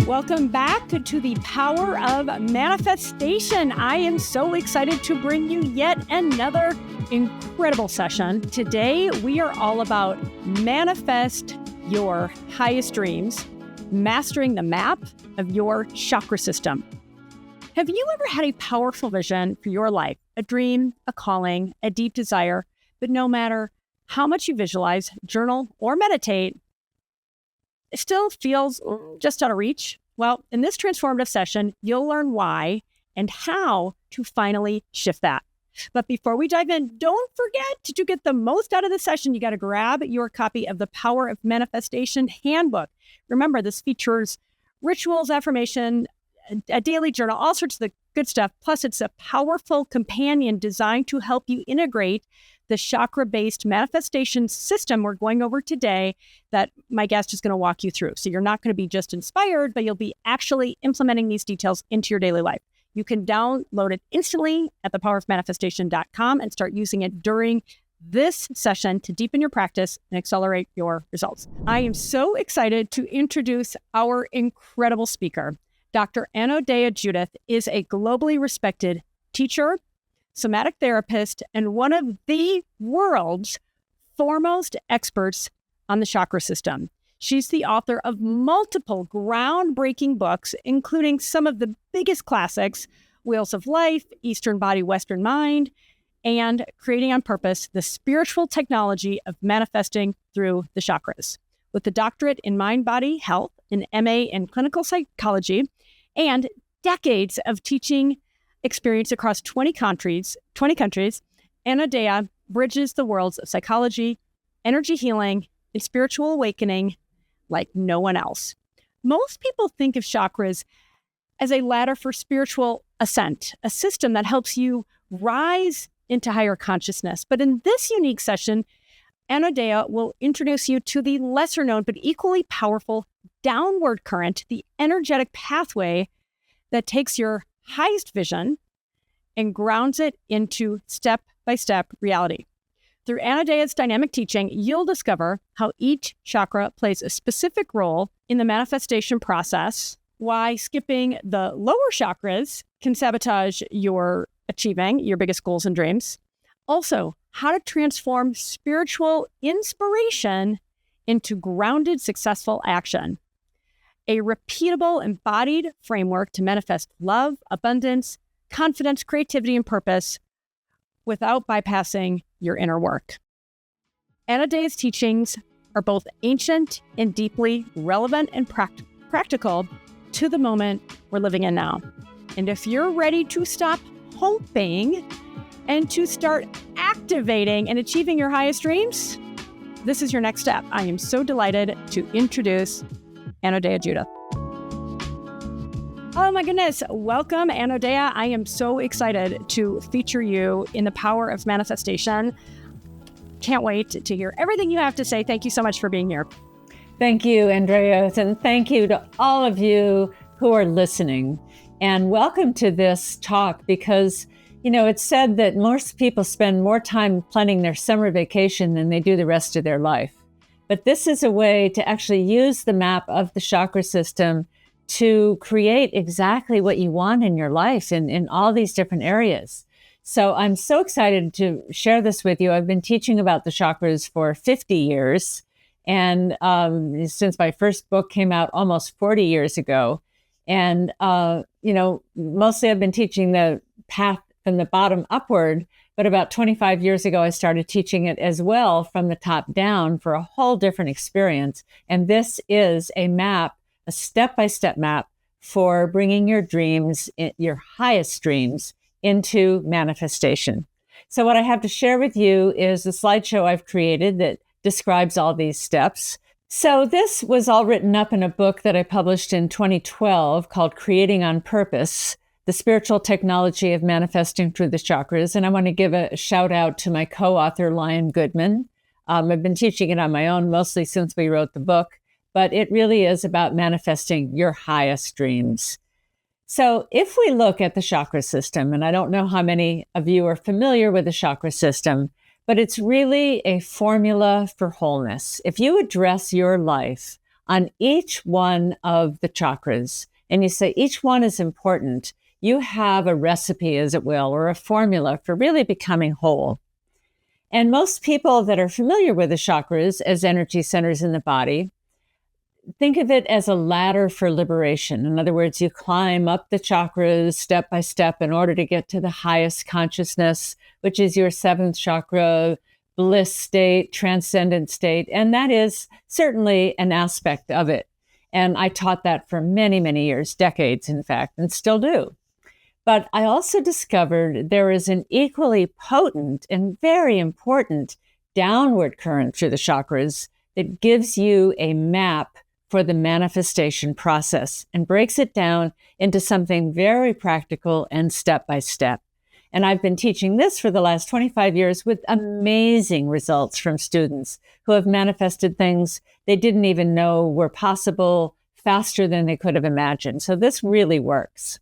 Welcome back to the Power of Manifestation. I am so excited to bring you yet another incredible session. Today, we are all about manifest your highest dreams, mastering the map of your chakra system. Have you ever had a powerful vision for your life, a dream, a calling, a deep desire, but no matter how much you visualize, journal, or meditate, it still feels just out of reach? Well, in this transformative session, you'll learn why and how to finally shift that. But before we dive in, don't forget to get the most out of the session. You got to grab your copy of the Power of Manifestation Handbook. Remember, this features rituals, affirmation, a daily journal, all sorts of the good stuff. Plus, it's a powerful companion designed to help you integrate the chakra-based manifestation system we're going over today that my guest is going to walk you through. So you're not going to be just inspired, but you'll be actually implementing these details into your daily life. You can download it instantly at thepowerofmanifestation.com and start using it during this session to deepen your practice and accelerate your results. I am so excited to introduce our incredible speaker. Dr. Anodea Judith is a globally respected teacher, somatic therapist, and one of the world's foremost experts on the chakra system. She's the author of multiple groundbreaking books, including some of the biggest classics, Wheels of Life, Eastern Body, Western Mind, and Creating on Purpose, the spiritual technology of manifesting through the chakras. With a doctorate in mind-body health, an MA in clinical psychology, and decades of teaching experience across 20 countries, Anodea bridges the worlds of psychology, energy healing, and spiritual awakening like no one else. Most people think of chakras as a ladder for spiritual ascent, a system that helps you rise into higher consciousness. But in this unique session, Anodea will introduce you to the lesser known but equally powerful downward current, the energetic pathway that takes your highest vision and grounds it into step-by-step reality. Through Anodea's dynamic teaching, you'll discover how each chakra plays a specific role in the manifestation process, why skipping the lower chakras can sabotage your achieving your biggest goals and dreams. Also, how to transform spiritual inspiration into grounded, successful action. A repeatable, embodied framework to manifest love, abundance, confidence, creativity, and purpose without bypassing your inner work. Anodea's teachings are both ancient and deeply relevant and practical to the moment we're living in now. And if you're ready to stop hoping and to start activating and achieving your highest dreams, this is your next step. I am so delighted to introduce Anodea Judith. Oh my goodness. Welcome, Anodea. I am so excited to feature you in the Power of Manifestation. Can't wait to hear everything you have to say. Thank you so much for being here. Thank you, Andrea. And thank you to all of you who are listening. And welcome to this talk because, it's said that most people spend more time planning their summer vacation than they do the rest of their life. But this is a way to actually use the map of the chakra system to create exactly what you want in your life in all these different areas. So I'm so excited to share this with you. I've been teaching about the chakras for 50 years. And since my first book came out almost 40 years ago. And, mostly I've been teaching the path from the bottom upward. But about 25 years ago, I started teaching it as well from the top down for a whole different experience. And this is a map, a step-by-step map for bringing your dreams, your highest dreams, into manifestation. So what I have to share with you is a slideshow I've created that describes all these steps. So this was all written up in a book that I published in 2012 called Creating on Purpose, the Spiritual Technology of Manifesting Through the Chakras. And I want to give a shout out to my co-author, Lion Goodman. I've been teaching it on my own mostly since we wrote the book, but it really is about manifesting your highest dreams. So if we look at the chakra system, and I don't know how many of you are familiar with the chakra system, but it's really a formula for wholeness. If you address your life on each one of the chakras, and you say each one is important, you have a recipe, as it will, or a formula for really becoming whole. And most people that are familiar with the chakras as energy centers in the body think of it as a ladder for liberation. In other words, you climb up the chakras step by step in order to get to the highest consciousness, which is your seventh chakra, bliss state, transcendent state. And that is certainly an aspect of it. And I taught that for many, many years, decades, in fact, and still do. But I also discovered there is an equally potent and very important downward current through the chakras that gives you a map for the manifestation process and breaks it down into something very practical and step by step. And I've been teaching this for the last 25 years with amazing results from students who have manifested things they didn't even know were possible faster than they could have imagined. So this really works.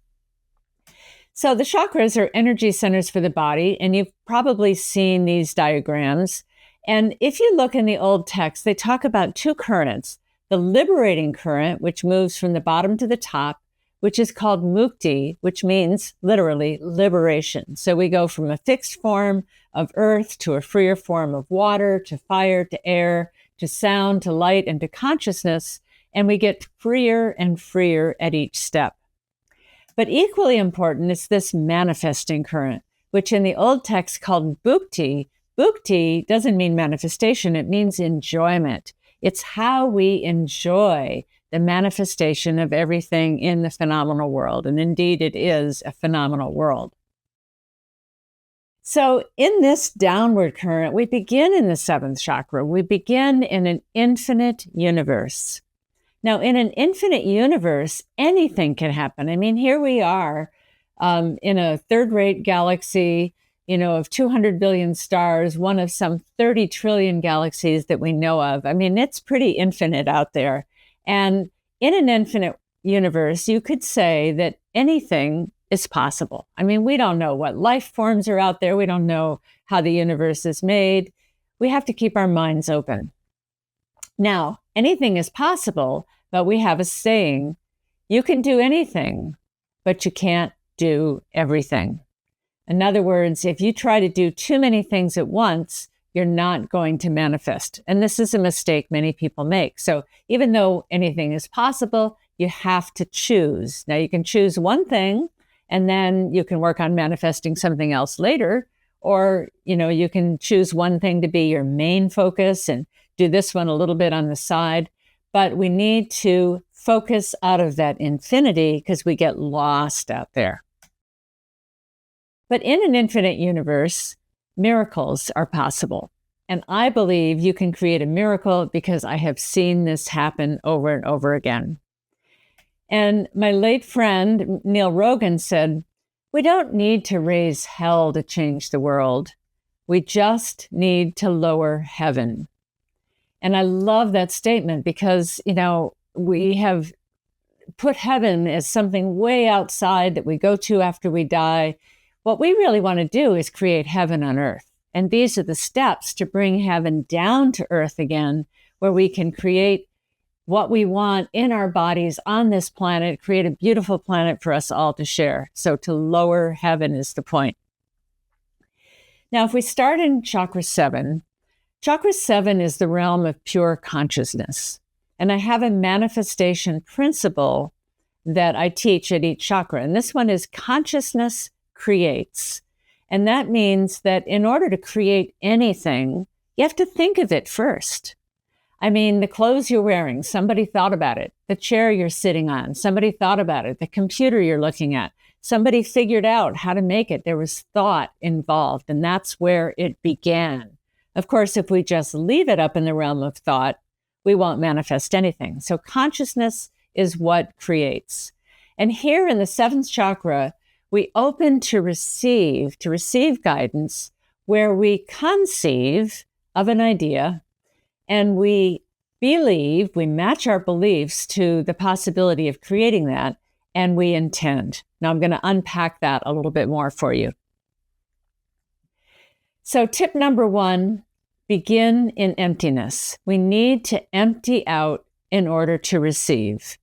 So the chakras are energy centers for the body, and you've probably seen these diagrams. And if you look in the old text, they talk about two currents. The liberating current, which moves from the bottom to the top, which is called mukti, which means literally liberation. So we go from a fixed form of earth to a freer form of water, to fire, to air, to sound, to light, and to consciousness, and we get freer and freer at each step. But equally important is this manifesting current, which in the old text called bhukti. Bhukti doesn't mean manifestation, it means enjoyment. It's how we enjoy the manifestation of everything in the phenomenal world. And indeed, it is a phenomenal world. So in this downward current, we begin in the seventh chakra. We begin in an infinite universe. Now, in an infinite universe, anything can happen. I mean, here we are in a third-rate galaxy, of 200 billion stars, one of some 30 trillion galaxies that we know of. I mean, it's pretty infinite out there. And in an infinite universe, you could say that anything is possible. I mean, we don't know what life forms are out there. We don't know how the universe is made. We have to keep our minds open. Now, anything is possible, but we have a saying, you can do anything, but you can't do everything. In other words, if you try to do too many things at once, you're not going to manifest. And this is a mistake many people make. So even though anything is possible, you have to choose. Now you can choose one thing and then you can work on manifesting something else later. Or, you can choose one thing to be your main focus and do this one a little bit on the side. But we need to focus out of that infinity because we get lost out there. But in an infinite universe, miracles are possible. And I believe you can create a miracle because I have seen this happen over and over again. And my late friend, Neil Rogan, said, we don't need to raise hell to change the world. We just need to lower heaven. And I love that statement because, we have put heaven as something way outside that we go to after we die. What we really want to do is create heaven on earth. And these are the steps to bring heaven down to earth again, where we can create what we want in our bodies on this planet, create a beautiful planet for us all to share. So to lower heaven is the point. Now, if we start in chakra 7 is the realm of pure consciousness. And I have a manifestation principle that I teach at each chakra. And this one is consciousness creates. And that means that in order to create anything, you have to think of it first. I mean, the clothes you're wearing, somebody thought about it. The chair you're sitting on, somebody thought about it. The computer you're looking at, somebody figured out how to make it. There was thought involved, and that's where it began. Of course, if we just leave it up in the realm of thought, we won't manifest anything. So consciousness is what creates. And here in the seventh chakra, we open to receive guidance where we conceive of an idea and we match our beliefs to the possibility of creating that, and we intend. Now I'm going to unpack that a little bit more for you. So tip number 1, begin in emptiness. We need to empty out in order to receive.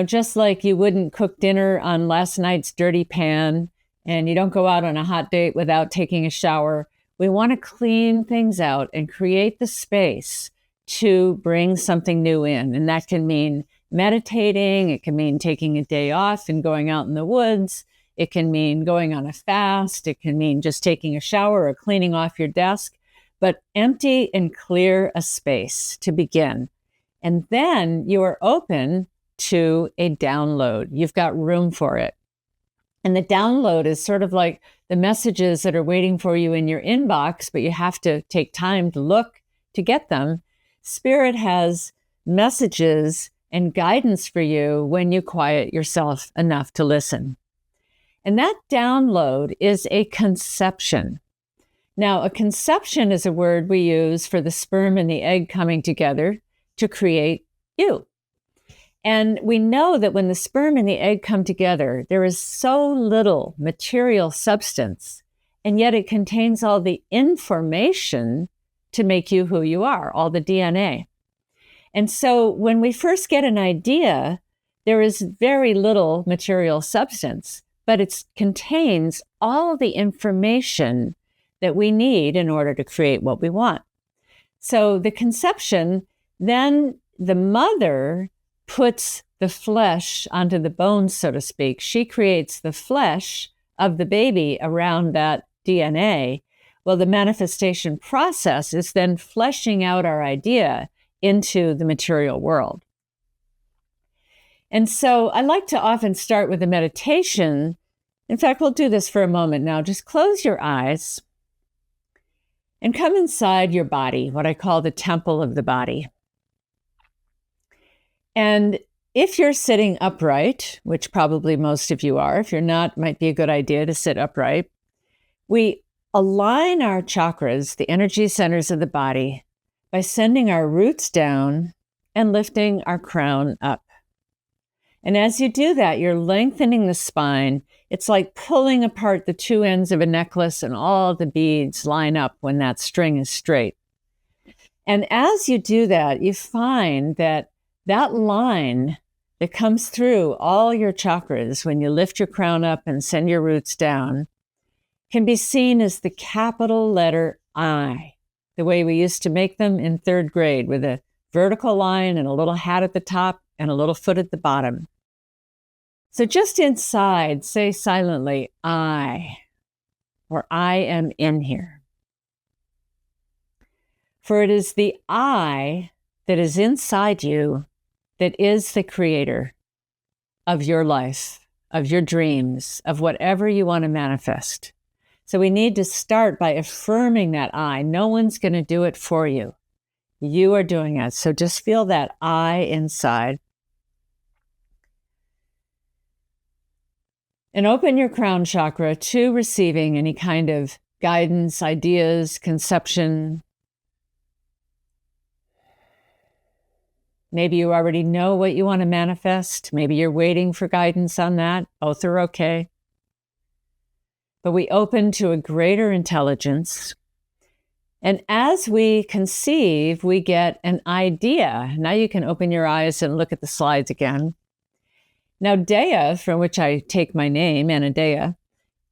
Just like you wouldn't cook dinner on last night's dirty pan, and you don't go out on a hot date without taking a shower. We want to clean things out and create the space to bring something new in. And that can mean meditating. It can mean taking a day off and going out in the woods. It can mean going on a fast. It can mean just taking a shower or cleaning off your desk. But empty and clear a space to begin. And then you are open to a download. You've got room for it. And the download is sort of like the messages that are waiting for you in your inbox, but you have to take time to look to get them. Spirit has messages and guidance for you when you quiet yourself enough to listen. And that download is a conception. Now, a conception is a word we use for the sperm and the egg coming together to create you. And we know that when the sperm and the egg come together, there is so little material substance, and yet it contains all the information to make you who you are, all the DNA. And so when we first get an idea, there is very little material substance, but it contains all the information that we need in order to create what we want. So the conception, then the mother puts the flesh onto the bones, so to speak. She creates the flesh of the baby around that DNA. Well, the manifestation process is then fleshing out our idea into the material world. And so I like to often start with a meditation. In fact, we'll do this for a moment now. Just close your eyes and come inside your body, what I call the temple of the body. And if you're sitting upright, which probably most of you are, if you're not, it might be a good idea to sit upright. We align our chakras, the energy centers of the body, by sending our roots down and lifting our crown up. And as you do that, you're lengthening the spine. It's like pulling apart the two ends of a necklace and all the beads line up when that string is straight. And as you do that, you find that that line that comes through all your chakras when you lift your crown up and send your roots down can be seen as the capital letter I, the way we used to make them in third grade, with a vertical line and a little hat at the top and a little foot at the bottom. So just inside, say silently, I, or I am in here. For it is the I that is inside you that is the creator of your life, of your dreams, of whatever you want to manifest. So we need to start by affirming that I. No one's going to do it for you. You are doing it. So just feel that I inside. And open your crown chakra to receiving any kind of guidance, ideas, conception. Maybe you already know what you want to manifest. Maybe you're waiting for guidance on that. Both are okay. But we open to a greater intelligence. And as we conceive, we get an idea. Now you can open your eyes and look at the slides again. Now, Dea, from which I take my name, Anodea,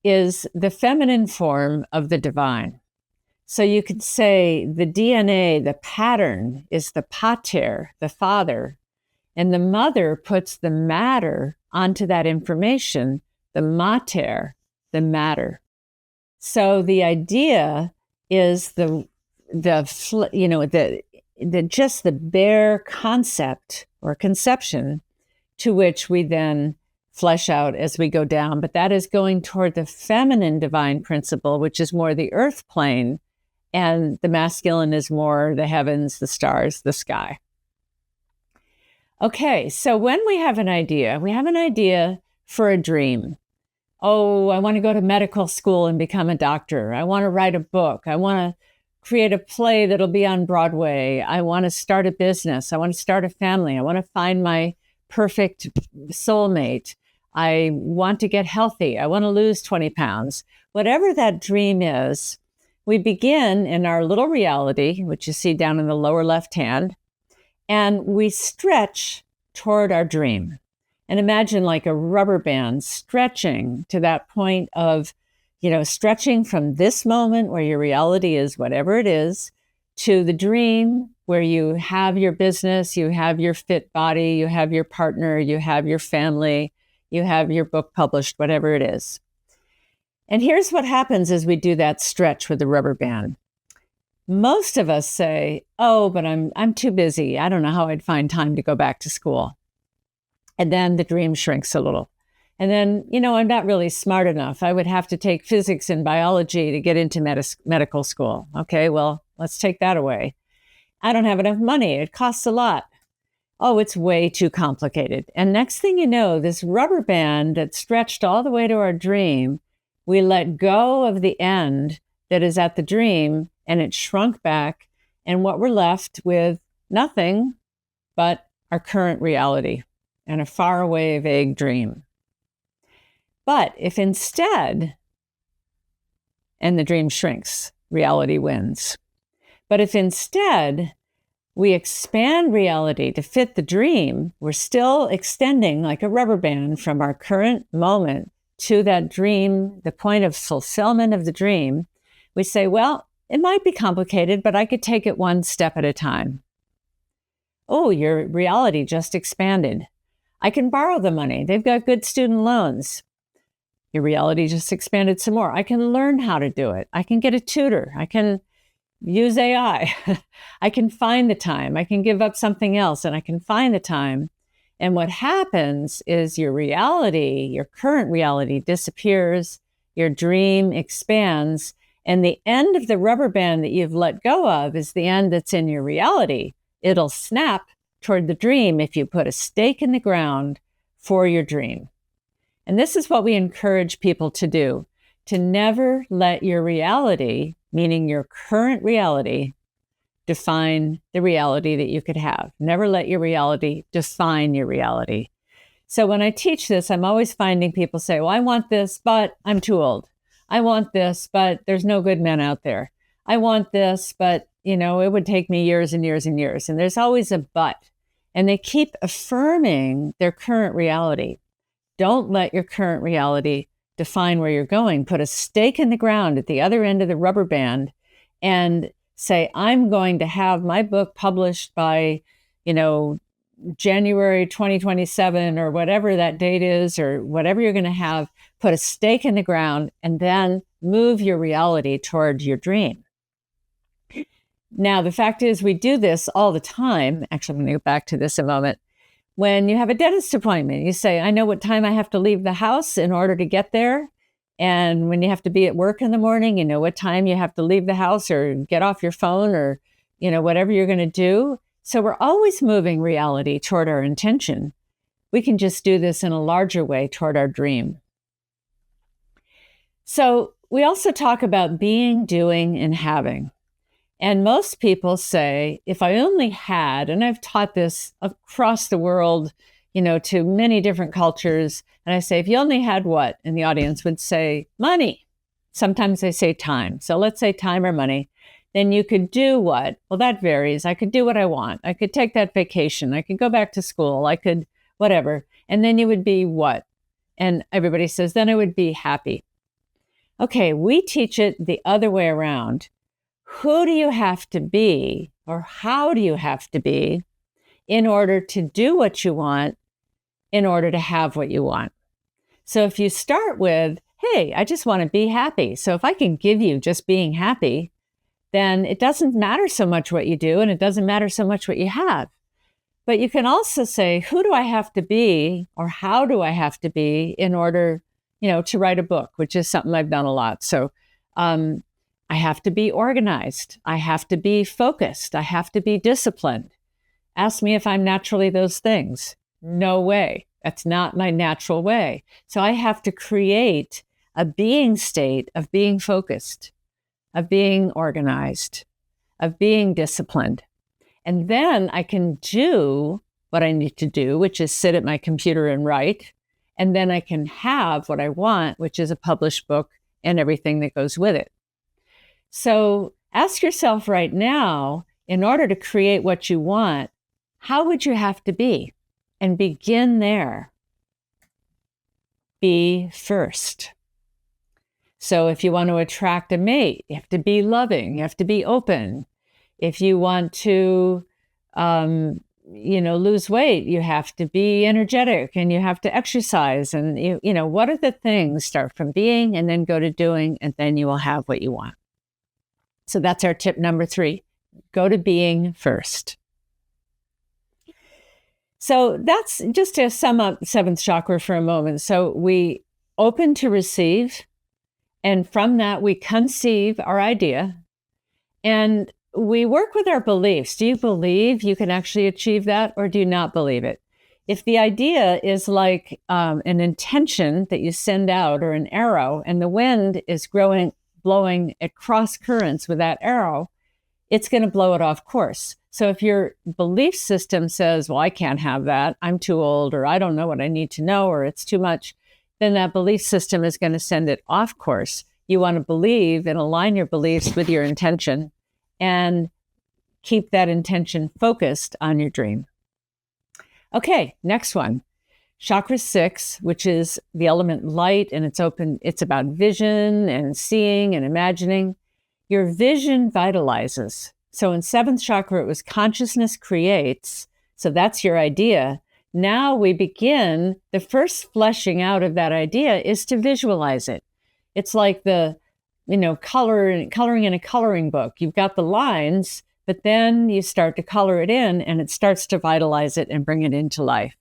is the feminine form of the divine. So you could say the DNA, the pattern, is the pater, the father, and the mother puts the matter onto that information, the mater, the matter. So the idea is the just the bare concept or conception to which we then flesh out as we go down. But that is going toward the feminine divine principle, which is more the earth plane, and the masculine is more the heavens, the stars, the sky. Okay, so when we have an idea for a dream. Oh, I want to go to medical school and become a doctor. I want to write a book. I want to create a play that'll be on Broadway. I want to start a business. I want to start a family. I want to find my perfect soulmate. I want to get healthy. I want to lose 20 pounds. Whatever that dream is, we begin in our little reality, which you see down in the lower left hand, and we stretch toward our dream. And imagine like a rubber band stretching to that point of, stretching from this moment where your reality is whatever it is to the dream where you have your business, you have your fit body, you have your partner, you have your family, you have your book published, whatever it is. And here's what happens as we do that stretch with the rubber band. Most of us say, oh, but I'm too busy. I don't know how I'd find time to go back to school. And then the dream shrinks a little. And then, I'm not really smart enough. I would have to take physics and biology to get into medical school. Okay, well, let's take that away. I don't have enough money. It costs a lot. Oh, it's way too complicated. And next thing you know, this rubber band that stretched all the way to our dream, we let go of the end that is at the dream, and it shrunk back. And what we're left with, nothing but our current reality and a faraway, vague dream. But if instead, and the dream shrinks, reality wins. But if instead we expand reality to fit the dream, we're still extending like a rubber band from our current moment to that dream, the point of fulfillment of the dream. We say, well, it might be complicated, but I could take it one step at a time. Oh, your reality just expanded. I can borrow the money. They've got good student loans. Your reality just expanded some more. I can learn how to do it. I can get a tutor. I can use AI. I can find the time. I can give up something else and I can find the time. And what happens is your reality, your current reality disappears, your dream expands, and the end of the rubber band that you've let go of is the end that's in your reality. It'll snap toward the dream if you put a stake in the ground for your dream. And this is what we encourage people to do, to never let your reality, meaning your current reality, define the reality that you could have. Never let your reality define your reality. So when I teach this, I'm always finding people say, well, I want this, but I'm too old. I want this, but there's no good men out there. I want this, but it would take me years and years and years. And there's always a but. And they keep affirming their current reality. Don't let your current reality define where you're going. Put a stake in the ground at the other end of the rubber band and say, I'm going to have my book published by, January 2027 or whatever that date is, or whatever you're going to have. Put a stake in the ground and then move your reality toward your dream. Now, the fact is we do this all the time. Actually, I'm going to go back to this a moment. When you have a dentist appointment, you say, I know what time I have to leave the house in order to get there. And when you have to be at work in the morning, you know what time you have to leave the house or get off your phone or, whatever you're going to do. So we're always moving reality toward our intention. We can just do this in a larger way toward our dream. So we also talk about being, doing, and having. And most people say, if I only had, and I've taught this across the world, to many different cultures. And I say, if you only had what? And the audience would say, money. Sometimes they say time. So let's say time or money. Then you could do what? Well, that varies. I could do what I want. I could take that vacation. I could go back to school. I could whatever. And then you would be what? And everybody says, then I would be happy. Okay, we teach it the other way around. Who do you have to be, or how do you have to be in order to do what you want, in order to have what you want? So if you start with, hey, I just want to be happy. So if I can give you just being happy, then it doesn't matter so much what you do, and it doesn't matter so much what you have. But you can also say, who do I have to be, or how do I have to be in order, to write a book, which is something I've done a lot. So I have to be organized. I have to be focused. I have to be disciplined. Ask me if I'm naturally those things. No way. That's not my natural way. So I have to create a being state of being focused, of being organized, of being disciplined. And then I can do what I need to do, which is sit at my computer and write. And then I can have what I want, which is a published book and everything that goes with it. So ask yourself right now, in order to create what you want, how would you have to be? And begin there. Be first. So if you want to attract a mate, you have to be loving, you have to be open. If you want to, lose weight, you have to be energetic and you have to exercise. And, what are the things? Start from being and then go to doing, and then you will have what you want. So that's our tip number 3. Go to being first. So that's just to sum up 7th chakra for a moment. So we open to receive, and from that we conceive our idea, and we work with our beliefs. Do you believe you can actually achieve that, or do you not believe it? If the idea is like an intention that you send out, or an arrow, and the wind is blowing at cross currents with that arrow, it's going to blow it off course. So if your belief system says, well, I can't have that, I'm too old, or I don't know what I need to know, or it's too much, then that belief system is going to send it off course. You want to believe and align your beliefs with your intention and keep that intention focused on your dream. Okay, next one. Chakra 6, which is the element light, and it's about vision and seeing and imagining. Your vision vitalizes. So in 7th chakra, it was consciousness creates. So that's your idea. Now we begin, the first fleshing out of that idea is to visualize it. It's like the, coloring in a coloring book. You've got the lines, but then you start to color it in and it starts to vitalize it and bring it into life.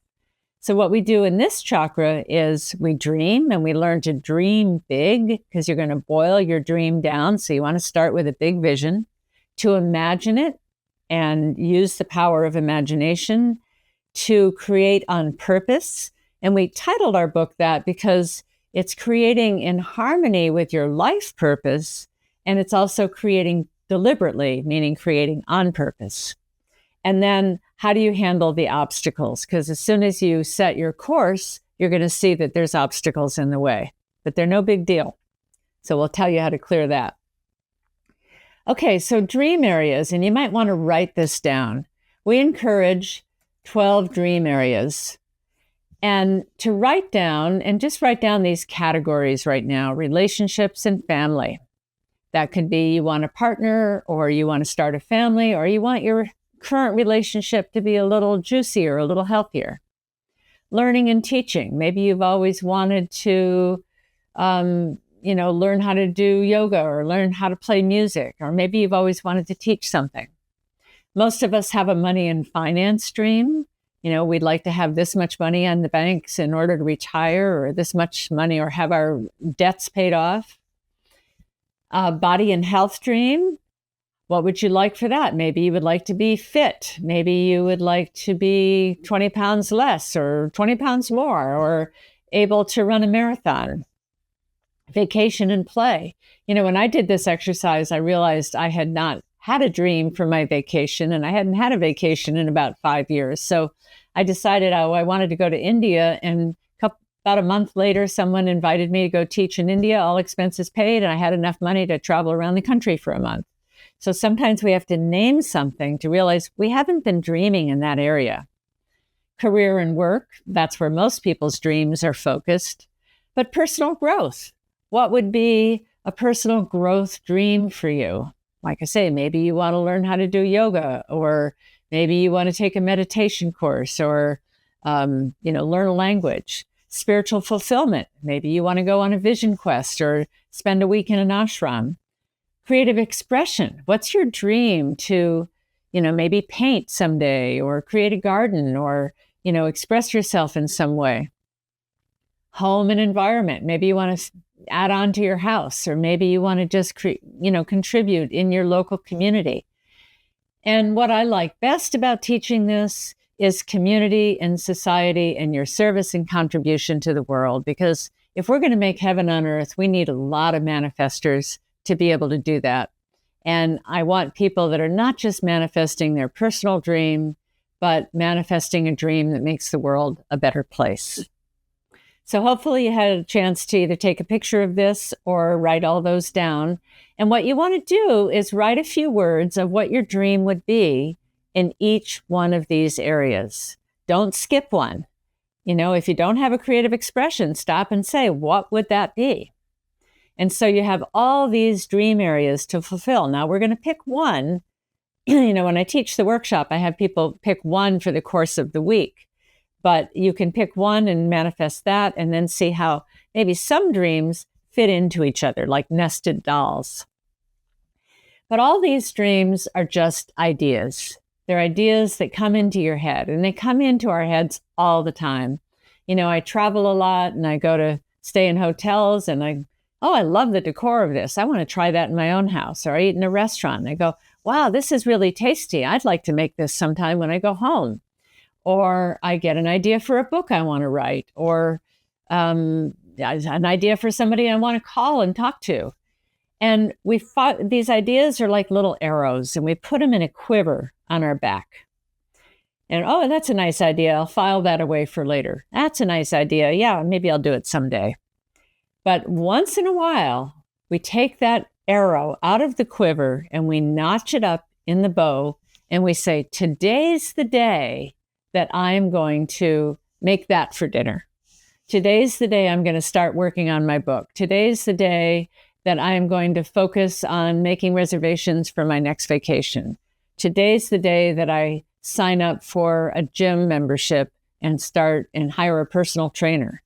So what we do in this chakra is we dream, and we learn to dream big, because you're going to boil your dream down. So you want to start with a big vision, to imagine it and use the power of imagination to create on purpose. And we titled our book that because it's creating in harmony with your life purpose, and it's also creating deliberately, meaning creating on purpose. And then how do you handle the obstacles? Because as soon as you set your course, you're going to see that there's obstacles in the way, but they're no big deal. So we'll tell you how to clear that. Okay, so dream areas, and you might want to write this down. We encourage 12 dream areas, and to write down, and just write down these categories right now: relationships and family. That could be you want a partner, or you want to start a family, or you want your current relationship to be a little juicier, a little healthier. Learning and teaching. Maybe you've always wanted to learn how to do yoga, or learn how to play music, or maybe you've always wanted to teach something. Most of us have a money and finance dream. We'd like to have this much money on the banks in order to retire, or this much money, or have our debts paid off. Body and health dream. What would you like for that? Maybe you would like to be fit. Maybe you would like to be 20 pounds less, or 20 pounds more, or able to run a marathon. Vacation and play. When I did this exercise, I realized I had not had a dream for my vacation, and I hadn't had a vacation in about 5 years. So I decided I wanted to go to India, and about a month later, someone invited me to go teach in India, all expenses paid, and I had enough money to travel around the country for a month. So sometimes we have to name something to realize we haven't been dreaming in that area. Career and work, that's where most people's dreams are focused. But personal growth. What would be a personal growth dream for you? Like I say, maybe you want to learn how to do yoga, or maybe you want to take a meditation course, or learn a language. Spiritual fulfillment. Maybe you want to go on a vision quest, or spend a week in an ashram. Creative expression. What's your dream to, maybe paint someday, or create a garden, or, express yourself in some way. Home and environment. Maybe you want to add on to your house, or maybe you want to just, contribute in your local community. And what I like best about teaching this is community and society, and your service and contribution to the world. Because if we're going to make heaven on earth, we need a lot of manifestors to be able to do that. And I want people that are not just manifesting their personal dream, but manifesting a dream that makes the world a better place. So hopefully you had a chance to either take a picture of this or write all those down. And what you want to do is write a few words of what your dream would be, in each one of these areas. Don't skip one. If you don't have a creative expression, stop and say, what would that be? And so you have all these dream areas to fulfill. Now we're going to pick one. When I teach the workshop, I have people pick one for the course of the week. But you can pick one and manifest that, and then see how maybe some dreams fit into each other, like nested dolls. But all these dreams are just ideas. They're ideas that come into your head, and they come into our heads all the time. I travel a lot, and I go to stay in hotels, and I love the decor of this. I want to try that in my own house. Or I eat in a restaurant, and I go, wow, this is really tasty. I'd like to make this sometime when I go home. Or I get an idea for a book I want to write, or an idea for somebody I want to call and talk to. And these ideas are like little arrows, and we put them in a quiver on our back. And, oh, that's a nice idea. I'll file that away for later. That's a nice idea. Yeah, maybe I'll do it someday. But once in a while, we take that arrow out of the quiver and we notch it up in the bow, and we say, today's the day that I'm going to make that for dinner. Today's the day I'm going to start working on my book. Today's the day that I am going to focus on making reservations for my next vacation. Today's the day that I sign up for a gym membership and start and hire a personal trainer.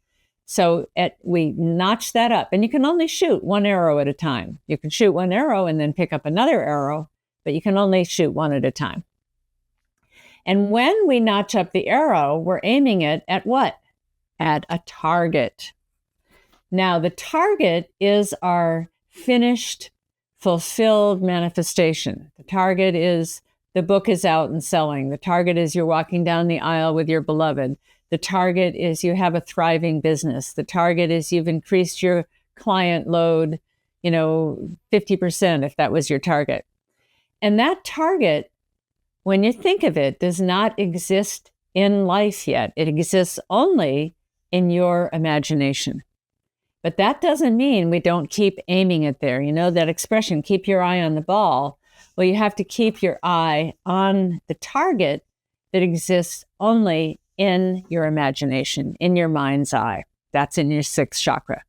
So we notch that up, and you can only shoot one arrow at a time. You can shoot one arrow and then pick up another arrow, but you can only shoot one at a time. And when we notch up the arrow, we're aiming it at what? At a target. Now, the target is our finished, fulfilled manifestation. The target is the book is out and selling. The target is you're walking down the aisle with your beloved. The target is you have a thriving business. The target is you've increased your client load, 50% if that was your target. And that target, when you think of it, does not exist in life yet. It exists only in your imagination. But that doesn't mean we don't keep aiming it there. That expression, keep your eye on the ball. Well, you have to keep your eye on the target that exists only in your imagination, in your mind's eye. That's in your sixth chakra.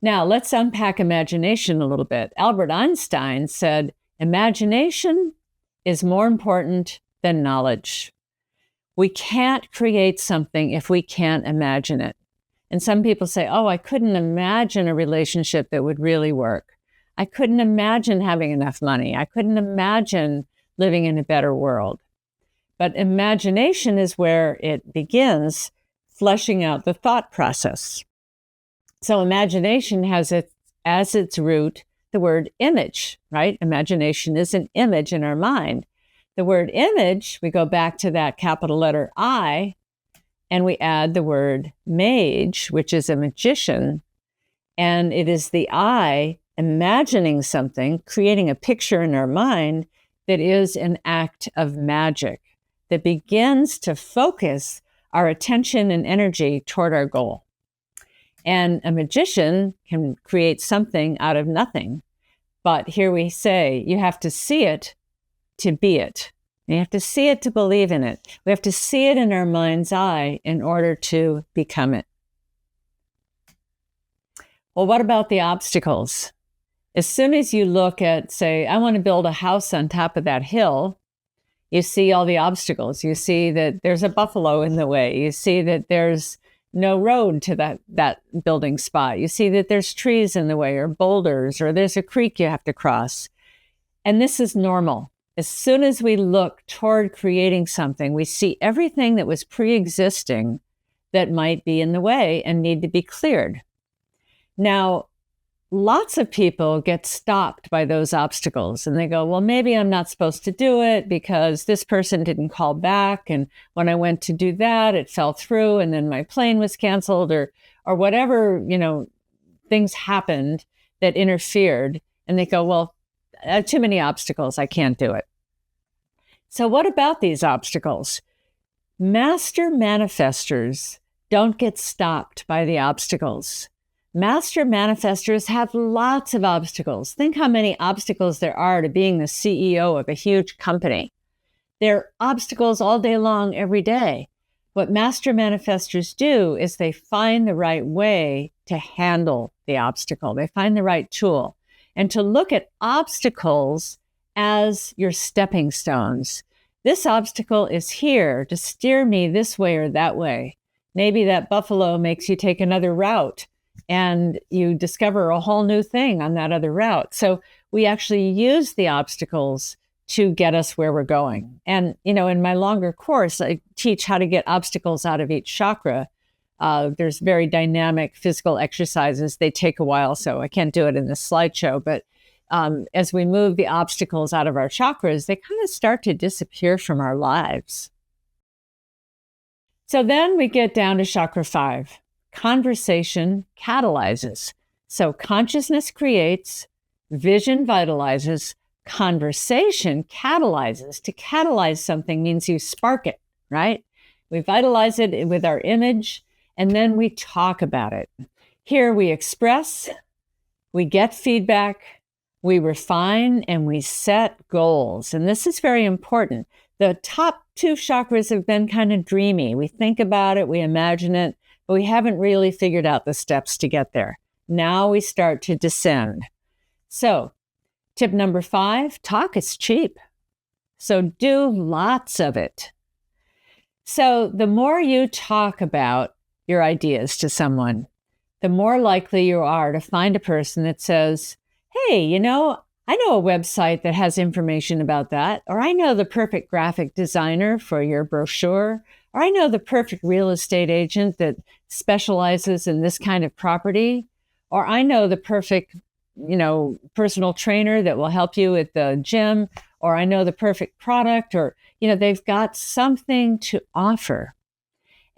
Now, let's unpack imagination a little bit. Albert Einstein said, imagination is more important than knowledge. We can't create something if we can't imagine it. And some people say, oh, I couldn't imagine a relationship that would really work. I couldn't imagine having enough money. I couldn't imagine living in a better world. But imagination is where it begins fleshing out the thought process. So imagination has as its root the word image, right? Imagination is an image in our mind. The word image, we go back to that capital letter I, and we add the word mage, which is a magician. And it is the I imagining something, creating a picture in our mind that is an act of magic that begins to focus our attention and energy toward our goal. And a magician can create something out of nothing. But here we say, you have to see it to be it. You have to see it to believe in it. We have to see it in our mind's eye in order to become it. Well, what about the obstacles? As soon as you look at, say, I want to build a house on top of that hill, you see all the obstacles. You see that there's a buffalo in the way. You see that there's no road to that building spot. You see that there's trees in the way or boulders, or there's a creek you have to cross. And this is normal. As soon as we look toward creating something, we see everything that was pre-existing that might be in the way and need to be cleared. Now, lots of people get stopped by those obstacles and they go, well, maybe I'm not supposed to do it because this person didn't call back. And when I went to do that, it fell through and then my plane was canceled or whatever, things happened that interfered. And they go, well, too many obstacles. I can't do it. So what about these obstacles? Master manifestors don't get stopped by the obstacles. Master manifestors have lots of obstacles. Think how many obstacles there are to being the CEO of a huge company. There are obstacles all day long, every day. What master manifestors do is they find the right way to handle the obstacle. They find the right tool. And to look at obstacles as your stepping stones. This obstacle is here to steer me this way or that way. Maybe that buffalo makes you take another route and you discover a whole new thing on that other route. So we actually use the obstacles to get us where we're going. And, in my longer course, I teach how to get obstacles out of each chakra. There's very dynamic physical exercises. They take a while, so I can't do it in this slideshow. But as we move the obstacles out of our chakras, they kind of start to disappear from our lives. So then we get down to chakra 5. Conversation catalyzes. So consciousness creates, vision vitalizes, conversation catalyzes. To catalyze something means you spark it, right? We vitalize it with our image, and then we talk about it. Here we express, we get feedback, we refine, and we set goals. And this is very important. The top 2 chakras have been kind of dreamy. We think about it, we imagine it, but we haven't really figured out the steps to get there. Now we start to descend. So, tip number 5, talk is cheap. So do lots of it. So the more you talk about your ideas to someone, the more likely you are to find a person that says, hey, I know a website that has information about that, or I know the perfect graphic designer for your brochure, or I know the perfect real estate agent that specializes in this kind of property, or I know the perfect personal trainer that will help you at the gym, or I know the perfect product, or, they've got something to offer.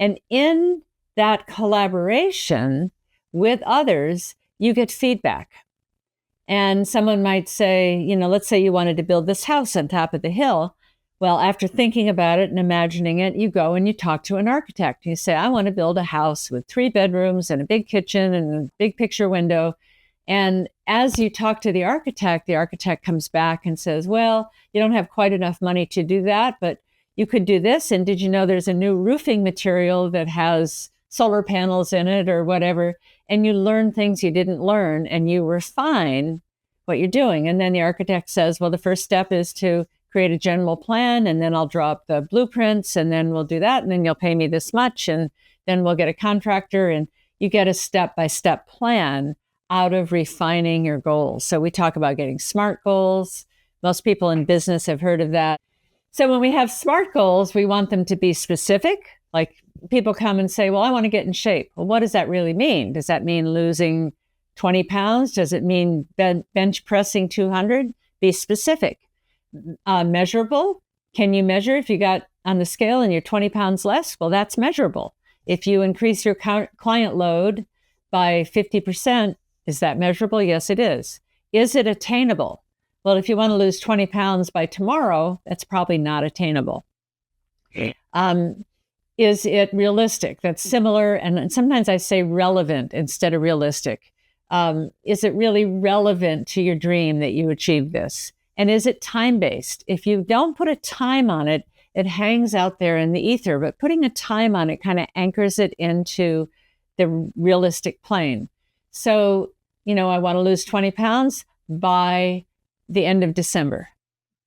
And in that collaboration with others, you get feedback. And someone might say, let's say you wanted to build this house on top of the hill. Well, after thinking about it and imagining it, you go and you talk to an architect. You say, I want to build a house with 3 bedrooms and a big kitchen and a big picture window. And as you talk to the architect comes back and says, well, you don't have quite enough money to do that, but you could do this. And did you know there's a new roofing material that has solar panels in it or whatever? And you learn things you didn't learn and you refine what you're doing. And then the architect says, well, the first step is to create a general plan, and then I'll draw up the blueprints, and then we'll do that, and then you'll pay me this much, and then we'll get a contractor, and you get a step-by-step plan out of refining your goals. So we talk about getting SMART goals. Most people in business have heard of that. So when we have SMART goals, we want them to be specific. Like people come and say, well, I want to get in shape. Well, what does that really mean? Does that mean losing 20 pounds? Does it mean bench pressing 200? Be specific. Measurable. Can you measure if you got on the scale and you're 20 pounds less? Well, that's measurable. If you increase your client load by 50%, is that measurable? Yes, it is. Is it attainable? Well, if you want to lose 20 pounds by tomorrow, that's probably not attainable. Is it realistic? That's similar. And sometimes I say relevant instead of realistic. Is it really relevant to your dream that you achieve this? And is it time-based? If you don't put a time on it, it hangs out there in the ether. But putting a time on it kind of anchors it into the realistic plane. So, I want to lose 20 pounds by the end of December,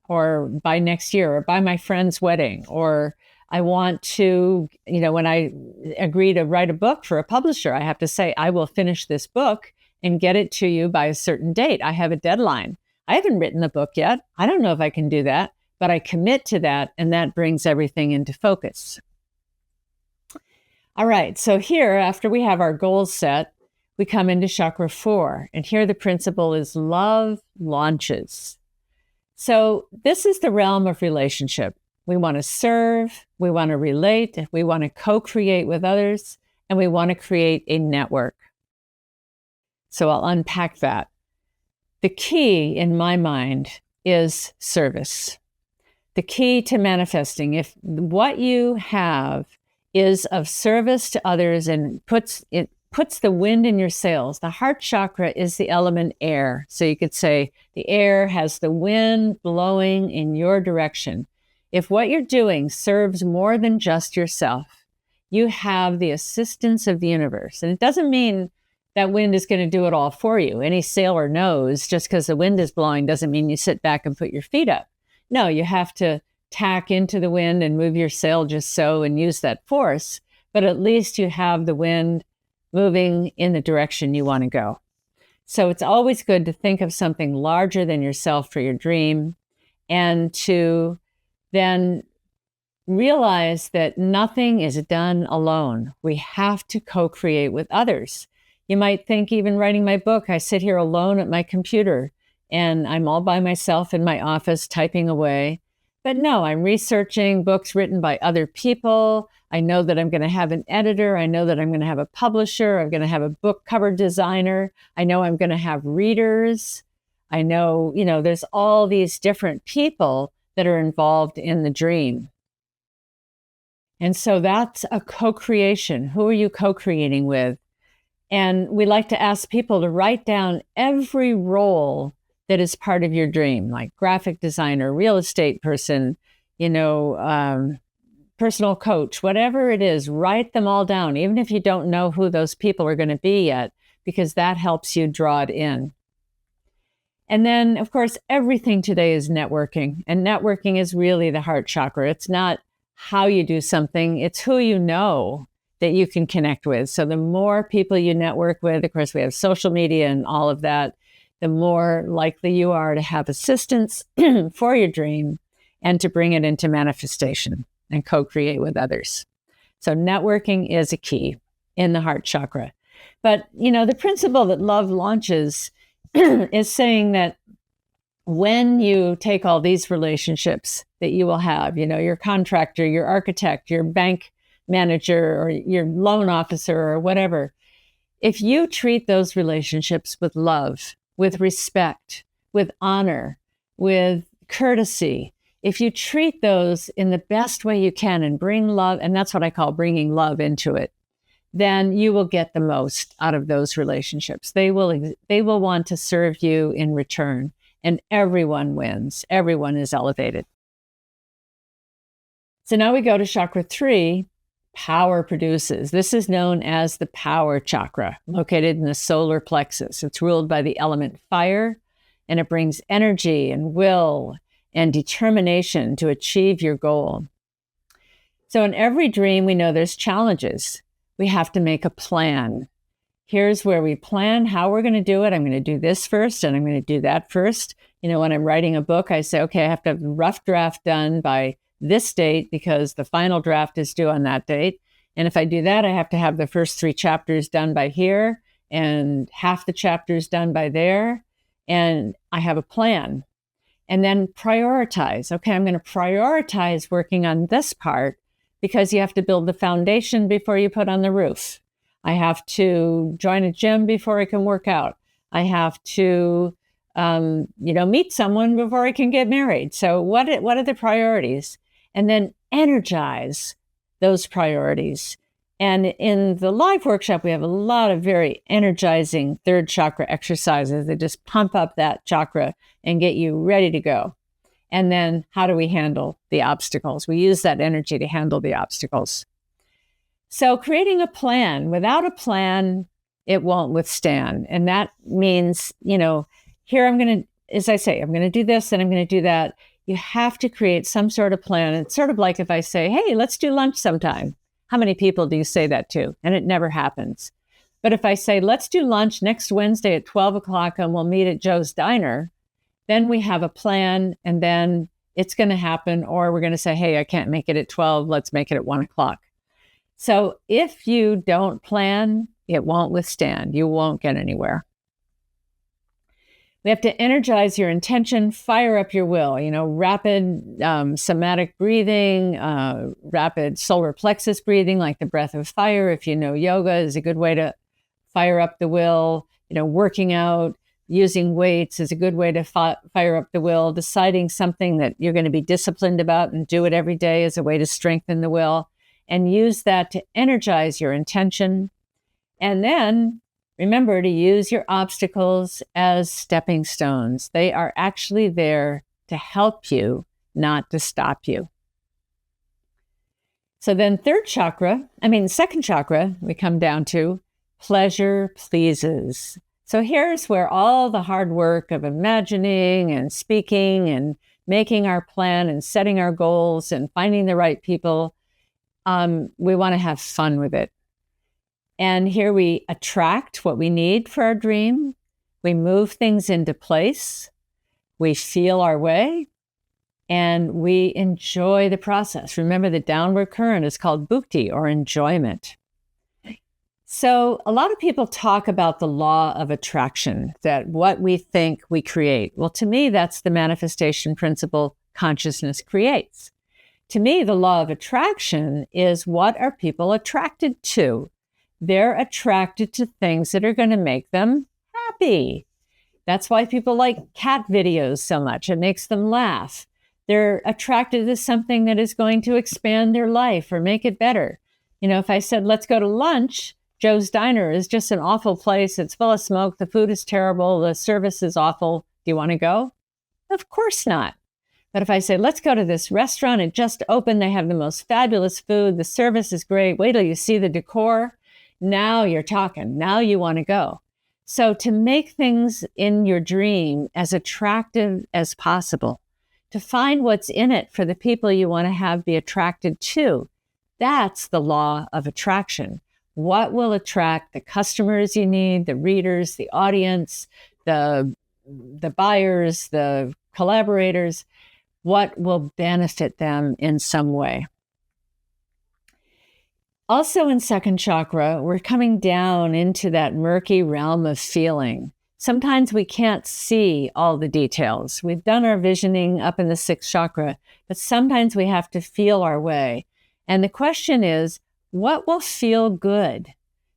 or by next year, or by my friend's wedding, or I want to, when I agree to write a book for a publisher, I have to say, I will finish this book and get it to you by a certain date. I have a deadline. I haven't written the book yet. I don't know if I can do that, but I commit to that, and that brings everything into focus. All right, so here, after we have our goals set, we come into chakra 4, and here the principle is love launches. So this is the realm of relationship. We want to serve, we want to relate, we want to co-create with others, and we want to create a network. So I'll unpack that. The key in my mind is service. The key to manifesting, if what you have is of service to others and puts the wind in your sails. The heart chakra is the element air. So you could say the air has the wind blowing in your direction. If what you're doing serves more than just yourself, you have the assistance of the universe. And it doesn't mean that wind is going to do it all for you. Any sailor knows just because the wind is blowing doesn't mean you sit back and put your feet up. No, you have to tack into the wind and move your sail just so and use that force. But at least you have the wind moving in the direction you want to go. So it's always good to think of something larger than yourself for your dream, and to then realize that nothing is done alone. We have to co-create with others. You might think, even writing my book, I sit here alone at my computer and I'm all by myself in my office typing away. But no, I'm researching books written by other people. I know that I'm going to have an editor. I know that I'm going to have a publisher. I'm going to have a book cover designer. I know I'm going to have readers. I know, there's all these different people that are involved in the dream. And so that's a co-creation. Who are you co-creating with? And we like to ask people to write down every role that is part of your dream, like graphic designer, real estate person, personal coach, whatever it is, write them all down, even if you don't know who those people are going to be yet, because that helps you draw it in. And then, of course, everything today is networking. And networking is really the heart chakra. It's not how you do something, it's who you know that you can connect with. So the more people you network with, of course, we have social media and all of that, the more likely you are to have assistance for your dream and to bring it into manifestation and co-create with others. So networking is a key in the heart chakra. But, the principle that love launches is saying that when you take all these relationships that you will have, your contractor, your architect, your bank manager, or your loan officer, or whatever, if you treat those relationships with love, with respect, with honor, with courtesy, if you treat those in the best way you can and bring love, and that's what I call bringing love into it, then you will get the most out of those relationships. They will want to serve you in return, and everyone wins. Everyone is elevated. So now we go to chakra 3, power produces. This is known as the power chakra, located in the solar plexus. It's ruled by the element fire, and it brings energy and will and determination to achieve your goal. So in every dream, we know there's challenges. We have to make a plan. Here's where we plan how we're going to do it. I'm going to do this first, and I'm going to do that first. When I'm writing a book, I say, okay, I have to have the rough draft done by this date because the final draft is due on that date. And if I do that, I have to have the first 3 chapters done by here and half the chapters done by there. And I have a plan. And then prioritize. Okay, I'm going to prioritize working on this part because you have to build the foundation before you put on the roof. I have to join a gym before I can work out. I have to, meet someone before I can get married. So what are the priorities? And then energize those priorities. And in the live workshop, we have a lot of very energizing 3rd chakra exercises that just pump up that chakra and get you ready to go. And then how do we handle the obstacles? We use that energy to handle the obstacles. So creating a plan. Without a plan, it won't withstand. And that means, here I'm going to, as I say, I'm going to do this and I'm going to do that. You have to create some sort of plan. It's sort of like if I say, hey, let's do lunch sometime. How many people do you say that to? And it never happens. But if I say, let's do lunch next Wednesday at 12 o'clock and we'll meet at Joe's Diner, then we have a plan and then it's going to happen. Or we're going to say, hey, I can't make it at 12. Let's make it at 1 o'clock. So if you don't plan, it won't withstand. You won't get anywhere. We have to energize your intention, fire up your will, rapid somatic breathing, rapid solar plexus breathing, like the breath of fire. If you know yoga is a good way to fire up the will. Working out, using weights is a good way to fire up the will. Deciding something that you're going to be disciplined about and do it every day is a way to strengthen the will. And use that to energize your intention. And then remember to use your obstacles as stepping stones. They are actually there to help you, not to stop you. So then second chakra, we come down to pleasure pleases. So here's where all the hard work of imagining and speaking and making our plan and setting our goals and finding the right people, we want to have fun with it. And here we attract what we need for our dream. We move things into place. We feel our way. And we enjoy the process. Remember, the downward current is called bhukti, or enjoyment. So a lot of people talk about the law of attraction, that what we think we create. Well, to me, that's the manifestation principle consciousness creates. To me, the law of attraction is what are people attracted to? They're attracted to things that are going to make them happy. That's why people like cat videos so much. It makes them laugh. They're attracted to something that is going to expand their life or make it better. If I said, let's go to lunch, Joe's Diner is just an awful place. It's full of smoke. The food is terrible. The service is awful. Do you want to go? Of course not. But if I say, let's go to this restaurant, it just opened. They have the most fabulous food. The service is great. Wait till you see the decor. Now you're talking. Now you want to go. So to make things in your dream as attractive as possible, to find what's in it for the people you want to have be attracted to, that's the law of attraction. What will attract the customers you need, the readers, the audience, the buyers, the collaborators? What will benefit them in some way? Also in second chakra, we're coming down into that murky realm of feeling. Sometimes we can't see all the details. We've done our visioning up in the sixth chakra, but sometimes we have to feel our way. And the question is, what will feel good?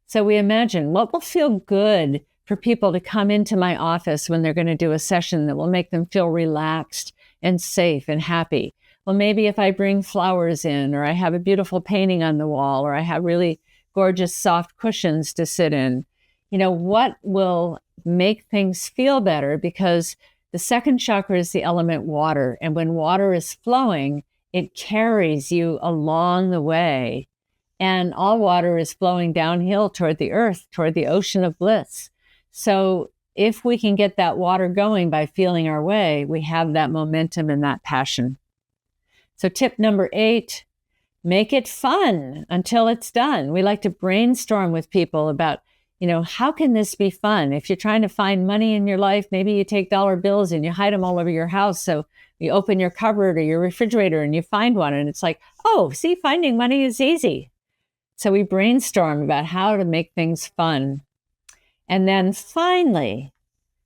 So we imagine what will feel good for people to come into my office when they're going to do a session that will make them feel relaxed and safe and happy. Well, maybe if I bring flowers in, or I have a beautiful painting on the wall, or I have really gorgeous soft cushions to sit in, what will make things feel better? Because the second chakra is the element water. And when water is flowing, it carries you along the way. And all water is flowing downhill toward the earth, toward the ocean of bliss. So if we can get that water going by feeling our way, we have that momentum and that passion. So tip number 8, make it fun until it's done. We like to brainstorm with people about, how can this be fun? If you're trying to find money in your life, maybe you take dollar bills and you hide them all over your house. So you open your cupboard or your refrigerator and you find one and it's like, oh, see, finding money is easy. So we brainstorm about how to make things fun. And then finally,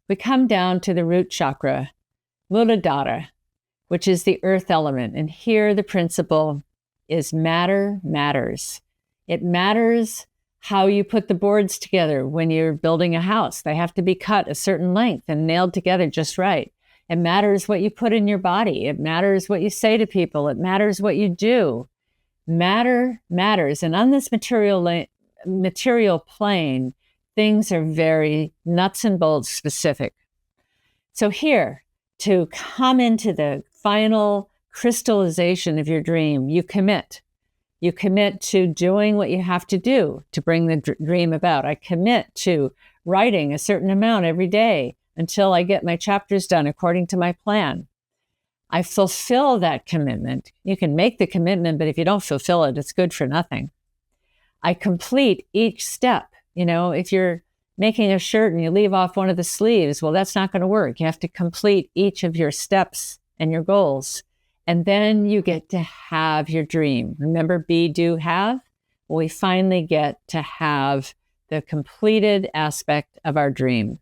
we come down to the root chakra, Muladhara, which is the earth element. And here the principle is matter matters. It matters how you put the boards together when you're building a house. They have to be cut a certain length and nailed together just right. It matters what you put in your body. It matters what you say to people. It matters what you do. Matter matters. And on this material plane, things are very nuts and bolts specific. So here, to come into the final crystallization of your dream, you commit. You commit to doing what you have to do to bring the dream about. I commit to writing a certain amount every day until I get my chapters done according to my plan. I fulfill that commitment. You can make the commitment, but if you don't fulfill it, it's good for nothing. I complete each step. If you're making a shirt and you leave off one of the sleeves, well, that's not going to work. You have to complete each of your steps and your goals. And then you get to have your dream. Remember, be, do, have? Well, we finally get to have the completed aspect of our dream.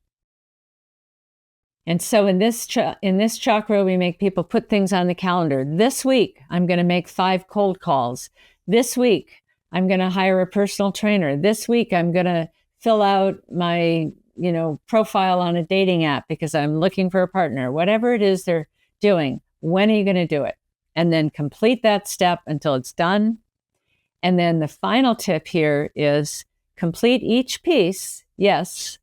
And so in this chakra, we make people put things on the calendar. This week, I'm going to make 5 cold calls. This week, I'm going to hire a personal trainer. This week, I'm going to fill out my, profile on a dating app because I'm looking for a partner. Whatever it is they're doing, when are you going to do it? And then complete that step until it's done. And then the final tip here is complete each piece, yes,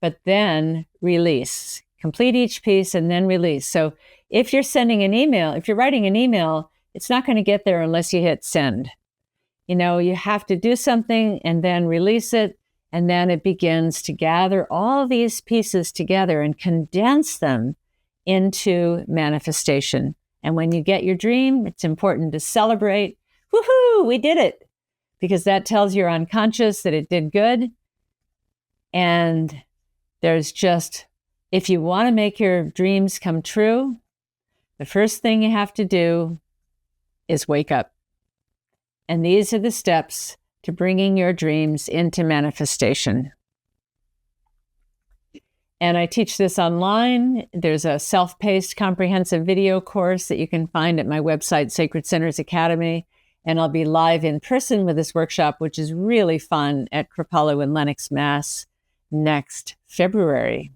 but then release. Complete each piece and then release. So if you're sending an email, if you're writing an email, it's not going to get there unless you hit send. You have to do something and then release it. And then it begins to gather all these pieces together and condense them into manifestation. And when you get your dream, it's important to celebrate. Woohoo, we did it. Because that tells your unconscious that it did good. And there's just, if you want to make your dreams come true, the first thing you have to do is wake up. And these are the steps to bringing your dreams into manifestation. And I teach this online. There's a self-paced comprehensive video course that you can find at my website, Sacred Centers Academy. And I'll be live in person with this workshop, which is really fun, at Kripalu in Lenox, Mass. next February.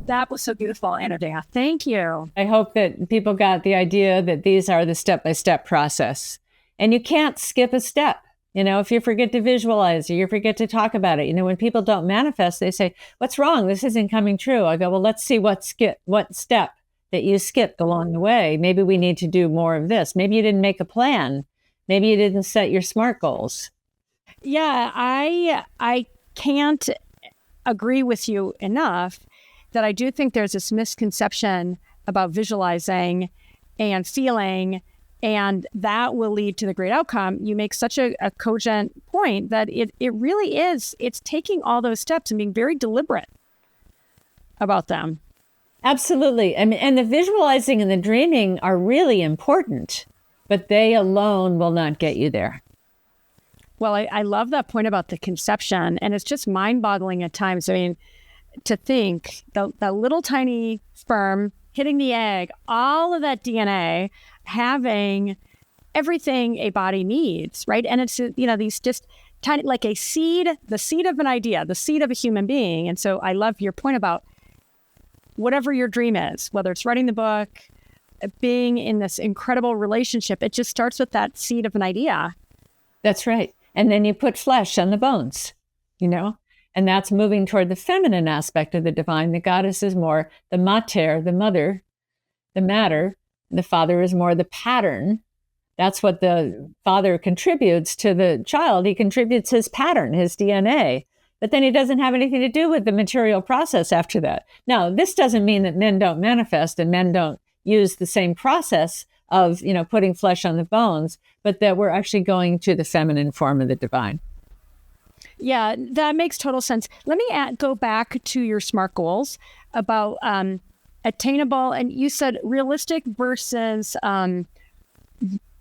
That was so beautiful, Anodea. Thank you. I hope that people got the idea that these are the step-by-step process. And you can't skip a step. If you forget to visualize or you forget to talk about it, when people don't manifest, they say, what's wrong? This isn't coming true. I go, well, let's see what step that you skipped along the way. Maybe we need to do more of this. Maybe you didn't make a plan. Maybe you didn't set your SMART goals. Yeah, I can't agree with you enough that I do think there's this misconception about visualizing and feeling, and that will lead to the great outcome. You make such a cogent point that it really is. It's taking all those steps and being very deliberate about them. Absolutely. And the visualizing and the dreaming are really important, but they alone will not get you there. Well, I love that point about the conception, and it's just mind-boggling at times. To think the little tiny sperm hitting the egg, all of that DNA, having everything a body needs, right? And it's, these just tiny, like a seed, the seed of an idea, the seed of a human being. And so I love your point about whatever your dream is, whether it's writing the book, being in this incredible relationship, it just starts with that seed of an idea. That's right. And then you put flesh on the bones, and that's moving toward the feminine aspect of the divine. The goddess is more the mater, the mother, the matter. The father is more the pattern. That's what the father contributes to the child. He contributes his pattern, his DNA, but then he doesn't have anything to do with the material process after that. Now, this doesn't mean that men don't manifest and men don't use the same process of, putting flesh on the bones, but that we're actually going to the feminine form of the divine. Yeah, that makes total sense. Let me go back to your SMART goals about attainable, and you said realistic versus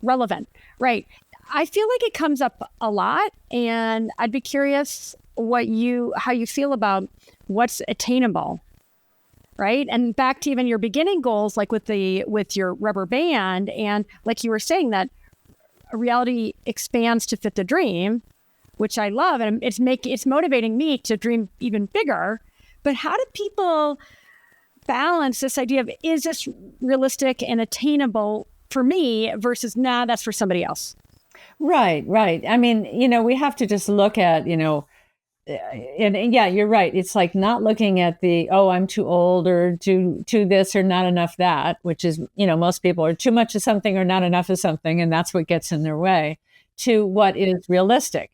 relevant, right? I feel like it comes up a lot, and I'd be curious how you feel about what's attainable, right? And back to even your beginning goals, like with your rubber band, and like you were saying that reality expands to fit the dream, which I love, and it's motivating me to dream even bigger. But how do people balance this idea of, is this realistic and attainable for me versus, nah, that's for somebody else? Right. We have to just look at, and yeah, you're right. It's like not looking at I'm too old or too this or not enough that, which is, most people are too much of something or not enough of something. And that's what gets in their way, to what is realistic.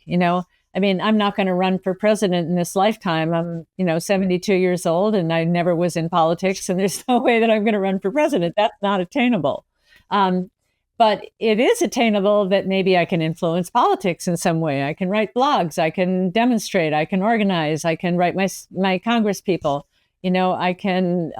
I'm not going to run for president in this lifetime. I'm, 72 years old and I never was in politics, and there's no way that I'm going to run for president. That's not attainable. But it is attainable that maybe I can influence politics in some way. I can write blogs, I can demonstrate, I can organize, I can write my Congress people, I can,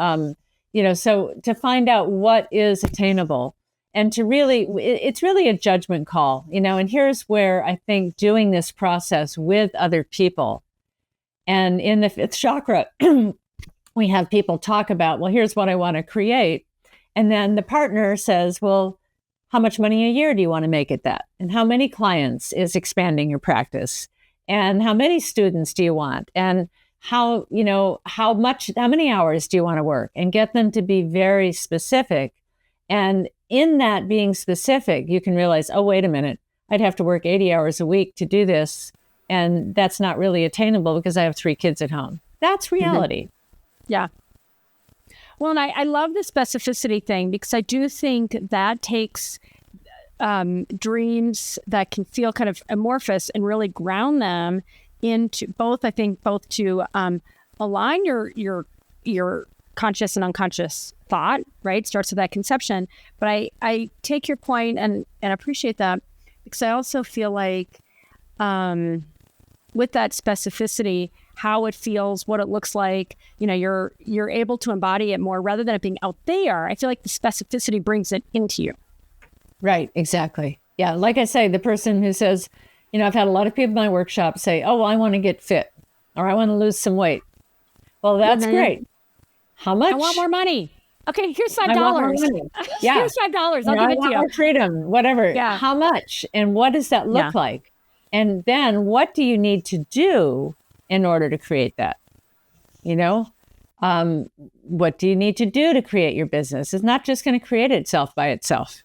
so to find out what is attainable. And it's really a judgment call, and here's where I think doing this process with other people, and in the fifth chakra, we have people talk about, well, here's what I want to create. And then the partner says, well, how much money a year do you want to make at that? And how many clients is expanding your practice? And how many students do you want? And how many hours do you want to work? And get them to be very specific. And in that being specific, you can realize, oh, wait a minute, I'd have to work 80 hours a week to do this. And that's not really attainable because I have 3 kids at home. That's reality. Mm-hmm. Yeah. Well, and I love the specificity thing, because I do think that takes dreams that can feel kind of amorphous and really ground them into both to align your conscious and unconscious thought, right? Starts with that conception. But I take your point and appreciate that, because I also feel like with that specificity, how it feels, what it looks like, you're able to embody it more rather than it being out there. I feel like the specificity brings it into you. Right, exactly. Yeah, like I say, the person who says, I've had a lot of people in my workshop say, oh, well, I want to get fit, or I want to lose some weight. Well, that's great. How much? I want more money. Okay, here's $5. Yeah. Here's $5. I'll give it to you. I want more freedom, whatever. Yeah. How much? And what does that look like? And then what do you need to do in order to create that? What do you need to do to create your business? It's not just going to create itself by itself.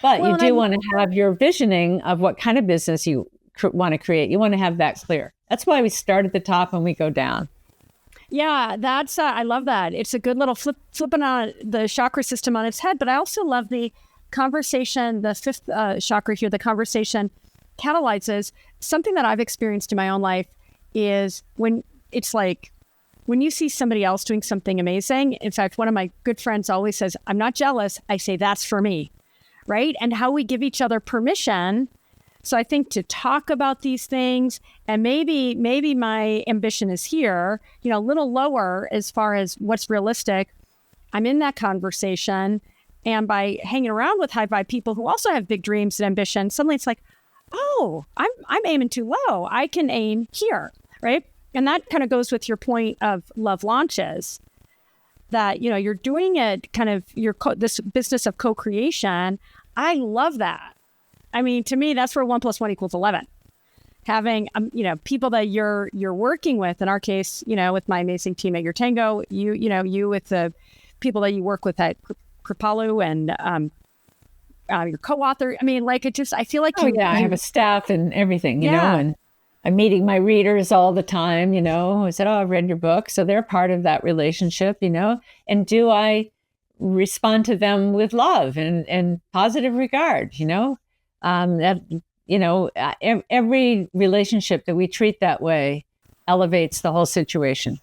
But you do want to have your visioning of what kind of business you want to create. You want to have that clear. That's why we start at the top and we go down. Yeah, that's I love that. It's a good little flipping on the chakra system on its head. But I also love the conversation, the fifth chakra here, the conversation catalyzes something that I've experienced in my own life is when you see somebody else doing something amazing. In fact, one of my good friends always says, I'm not jealous. I say, that's for me. Right? And how we give each other permission. So I think to talk about these things, and maybe my ambition is here, a little lower as far as what's realistic. I'm in that conversation. And by hanging around with high vibe people who also have big dreams and ambition, suddenly it's like, oh, I'm aiming too low. I can aim here. Right? And that kind of goes with your point of love launches. That, you're doing it kind of this business of co-creation. I love that. I mean, to me, that's where 1 + 1 = 11. Having, people that you're working with, in our case, with my amazing team at YourTango, you with the people that you work with at Kripalu and your co-author. I mean, I feel like I have a staff and everything, you know, and I'm meeting my readers all the time, I said, I've read your book. So they're part of that relationship, and do I respond to them with love and positive regard, every relationship that we treat that way elevates the whole situation.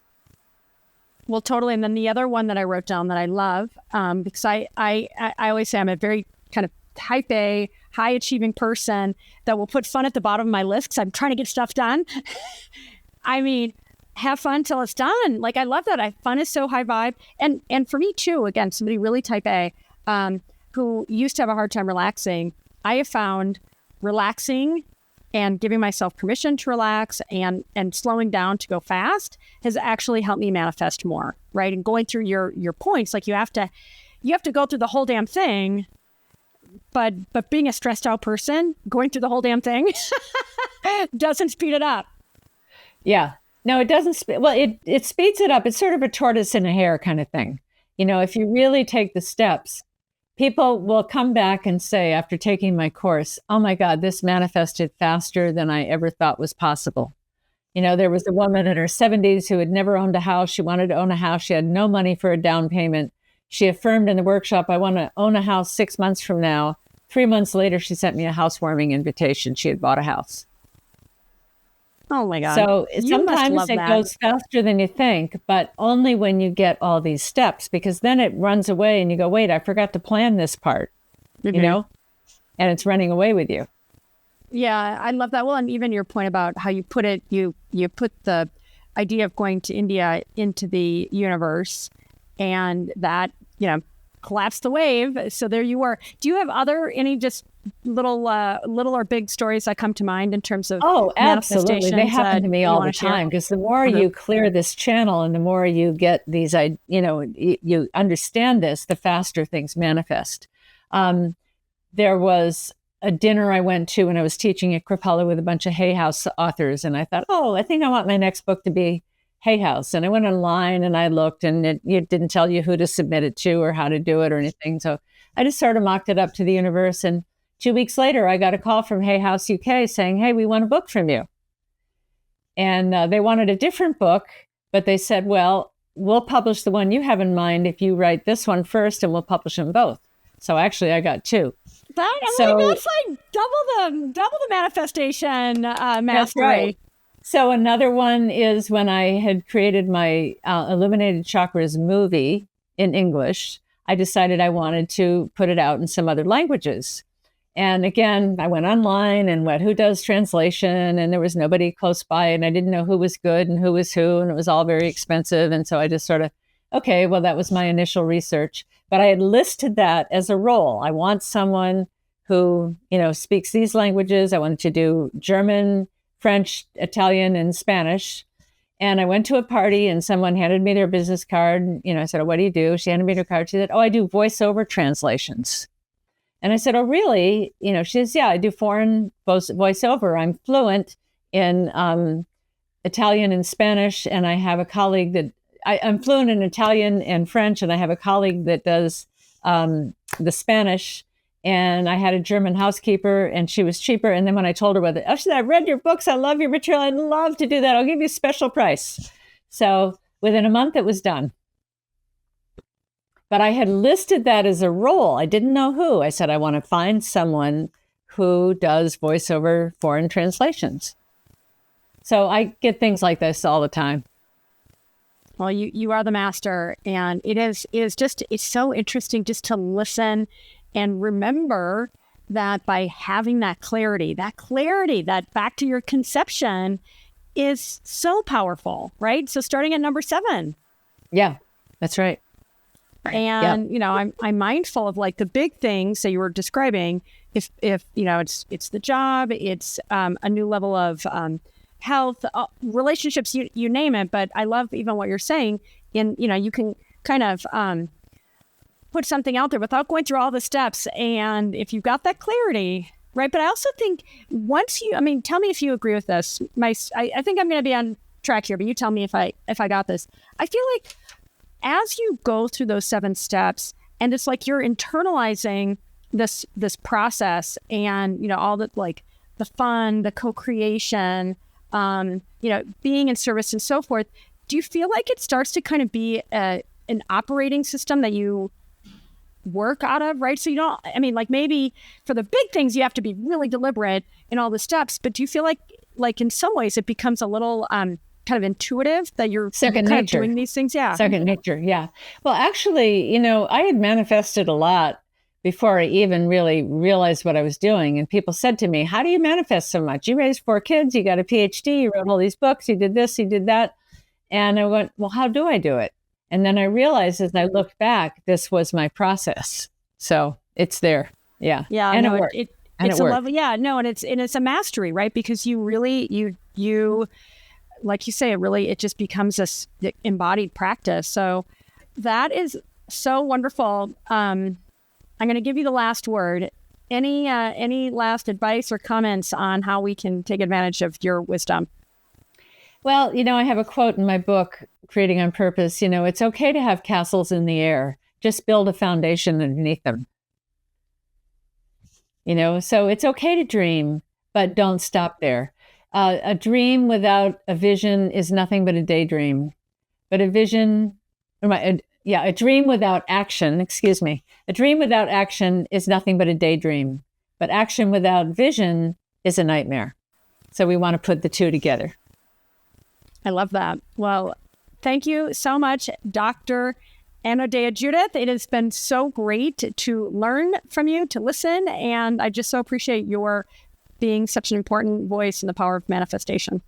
Well, totally. And then the other one that I wrote down that I love, because I always say I'm a very kind of type A, high achieving person that will put fun at the bottom of my list because I'm trying to get stuff done. I mean, have fun till it's done. I love that. Fun is so high vibe. And for me too, again, somebody really type A, who used to have a hard time relaxing. I have found relaxing and giving myself permission to relax and slowing down to go fast has actually helped me manifest more, right? And going through your points, you have to go through the whole damn thing. But being a stressed out person, going through the whole damn thing doesn't speed it up. Yeah. No, it doesn't. It speeds it up. It's sort of a tortoise and a hare kind of thing. If you really take the steps, people will come back and say, after taking my course, oh my God, this manifested faster than I ever thought was possible. There was a woman in her 70s who had never owned a house. She wanted to own a house. She had no money for a down payment. She affirmed in the workshop, I want to own a house 6 months from now. 3 months later, she sent me a housewarming invitation. She had bought a house. Oh my God. So sometimes it goes faster than you think, but only when you get all these steps, because then it runs away and you go, wait, I forgot to plan this part, and it's running away with you. Yeah, I love that. Well, and even your point about how you put it, you put the idea of going to India into the universe, and that, collapsed the wave. So there you were. Do you have any just little or big stories that come to mind in terms of absolutely, they happen to me all the time, because the more you clear this channel and the more you get these, you understand this, the faster things manifest. There was a dinner I went to when I was teaching at Kripalu with a bunch of Hay House authors, and I thought, I think I want my next book to be Hay House. And I went online and I looked, and it didn't tell you who to submit it to or how to do it or anything. So I just sort of mocked it up to the universe. And 2 weeks later, I got a call from Hay House UK saying, hey, we want a book from you. And they wanted a different book, but they said, well, we'll publish the one you have in mind if you write this one first, and we'll publish them both. So actually, I got two. That's like double the manifestation mastery. That's right. So another one is when I had created my Illuminated Chakras movie in English, I decided I wanted to put it out in some other languages. And again, I went online and went, who does translation? And there was nobody close by, and I didn't know who was good and who was who, and it was all very expensive. And so I just sort of, okay, well, that was my initial research. But I had listed that as a role. I want someone who, speaks these languages. I wanted to do German, French, Italian, and Spanish. And I went to a party and someone handed me their business card. I said, oh, what do you do? She handed me her card. She said, oh, I do voiceover translations. And I said, oh, really? She says, yeah, I do foreign voiceover. I'm fluent in Italian and Spanish. And I have a colleague that I'm fluent in Italian and French. And I have a colleague that does the Spanish. And I had a German housekeeper and she was cheaper. And then when I told her she said, I read your books. I love your material. I'd love to do that. I'll give you a special price. So within a month, it was done. But I had listed that as a role. I didn't know who. I said, I want to find someone who does voiceover foreign translations. So I get things like this all the time. Well, you are the master. And it's so interesting just to listen and remember that by having that clarity that back to your conception is so powerful, right? So starting at number 7. Yeah, that's right. And, I'm mindful of like the big things that you were describing. If it's the job, it's a new level of health, relationships, you name it. But I love even what you're saying you can kind of put something out there without going through all the steps. And if you've got that clarity, right. But I also think tell me if you agree with this. I think I'm going to be on track here, but you tell me if I got this. I feel like as you go through those 7 steps, and it's like you're internalizing this process and, all the, like the fun, the co-creation, being in service and so forth, do you feel like it starts to kind of be an operating system that you work out of, right? So you don't, maybe for the big things, you have to be really deliberate in all the steps, but do you feel like in some ways it becomes a little, kind of intuitive that you're second kind nature. Of doing these things? Yeah. Second nature. Yeah. Well, actually, I had manifested a lot before I even really realized what I was doing. And people said to me, how do you manifest so much? You raised 4 kids, you got a PhD, you wrote all these books, you did this, you did that. And I went, well, how do I do it? And then I realized as I looked back, this was my process. So it's there. Yeah. Yeah. And no, it worked. It's a level. Yeah. No. And it's a mastery, right? Because you really, you like you say, it just becomes this embodied practice. So that is so wonderful. I'm going to give you the last word. Any last advice or comments on how we can take advantage of your wisdom? Well, I have a quote in my book, Creating on Purpose. It's okay to have castles in the air. Just build a foundation underneath them. So it's okay to dream, but don't stop there. A dream without a vision is nothing but a daydream. But a dream without action, a dream without action is nothing but a daydream. But action without vision is a nightmare. So we want to put the two together. I love that. Well, thank you so much, Dr. Anodea Judith. It has been so great to learn from you, to listen, and I just so appreciate your being such an important voice in the power of manifestation.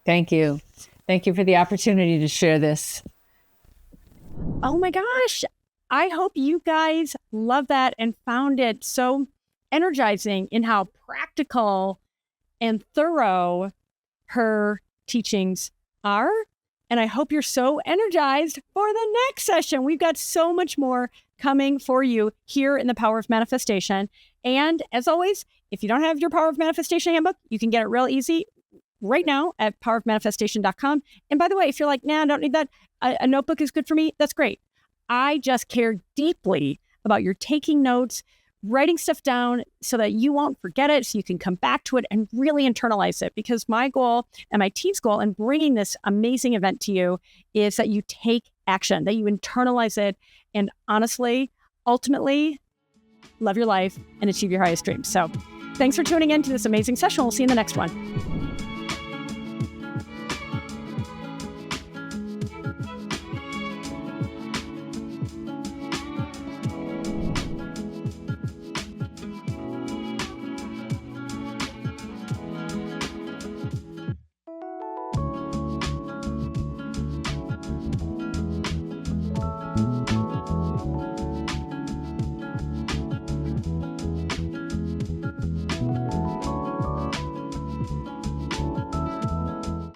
Thank you. Thank you for the opportunity to share this. Oh my gosh. I hope you guys love that and found it so energizing in how practical and thorough her teachings are. And I hope you're so energized for the next session. We've got so much more coming for you here in the Power of Manifestation. And as always, if you don't have your Power of Manifestation handbook, you can get it real easy right now at powerofmanifestation.com. And by the way, if you're like, nah, I don't need that, a notebook is good for me, that's great. I just care deeply about your taking notes, writing stuff down so that you won't forget it, so you can come back to it and really internalize it. Because my goal and my team's goal in bringing this amazing event to you is that you take action, that you internalize it. And honestly, ultimately, love your life, and achieve your highest dreams. So thanks for tuning in to this amazing session. We'll see you in the next one.